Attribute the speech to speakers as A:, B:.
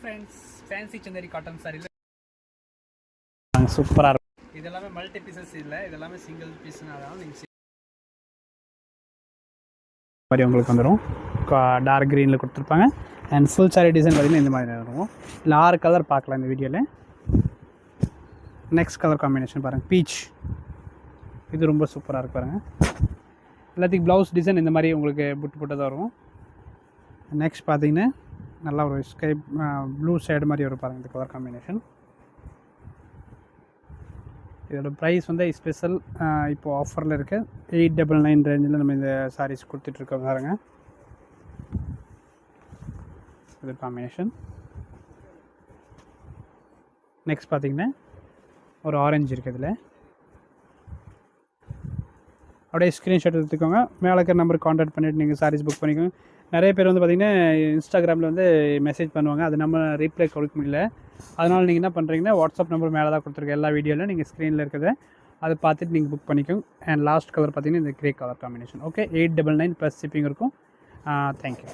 A: Friends, fancy Chanderi cotton சாரியில்
B: சூப்பராக இருக்கும்.
A: இது எல்லாமே மல்டி பீசஸ் இல்லை, இது எல்லாமே சிங்கிள் பீஸ்னால நீங்கள்
B: மாதிரி உங்களுக்கு வந்துடும். டார்க் க்ரீனில் கொடுத்துருப்பாங்க. அண்ட் ஃபுல் சாரி டிசைன் பார்த்திங்கன்னா இந்த மாதிரி இருக்கும். இல்லை 6 கலர் பார்க்கலாம் இந்த வீடியோவில். நெக்ஸ்ட் கலர் காம்பினேஷன் பாருங்கள், பீச். இது ரொம்ப சூப்பராக இருக்கு பாருங்கள். எல்லாத்துக்கும் ப்ளவுஸ் டிசைன் இந்த மாதிரி உங்களுக்கு புட்டு தான் வரும். நெக்ஸ்ட் பார்த்திங்கன்னா நல்லா ஒரு ஸ்கை ப்ளூ ஷேடு மாதிரி வரும் பாருங்கள் இந்த கலர் காம்பினேஷன். இதோட ப்ரைஸ் வந்து ஸ்பெஷல் இப்போது ஆஃபரில் இருக்குது. 899 ரேஞ்சில் நம்ம இந்த சாரீஸ் கொடுத்துட்ருக்கோம் பாருங்க. இது காம்பினேஷன். நெக்ஸ்ட் பார்த்திங்கன்னா ஒரு ஆரஞ்சு இருக்குது. இதில் அப்படியே ஸ்க்ரீன்ஷாட் எடுத்துக்கோங்க. மேலே இருக்கிற நம்பருக்கு கான்டாக்ட் பண்ணிவிட்டு நீங்கள் சாரீஸ் புக் பண்ணிக்கோங்க. நிறைய பேர் வந்து பார்த்திங்கன்னா இன்ஸ்டாகிராமில் வந்து மெசேஜ் பண்ணுவாங்க, அது நம்ம ரீப்ளை கொடுக்க முடியல. அதனால் நீங்கள் என்ன பண்ணுறீங்கன்னா வாட்ஸ்அப் நம்பர் மேலே தான் கொடுத்துருக்கேன் எல்லா வீடியோவில், நீங்கள் ஸ்க்ரீனில் இருக்கிறத அதை பார்த்துட்டு நீங்கள் புக் பண்ணிக்கோங்க. அண்ட் லாஸ்ட் கலர் பார்த்திங்கன்னா இந்த grey colour combination. Okay, 899 plus shipping இருக்கும். தேங்க்யூ.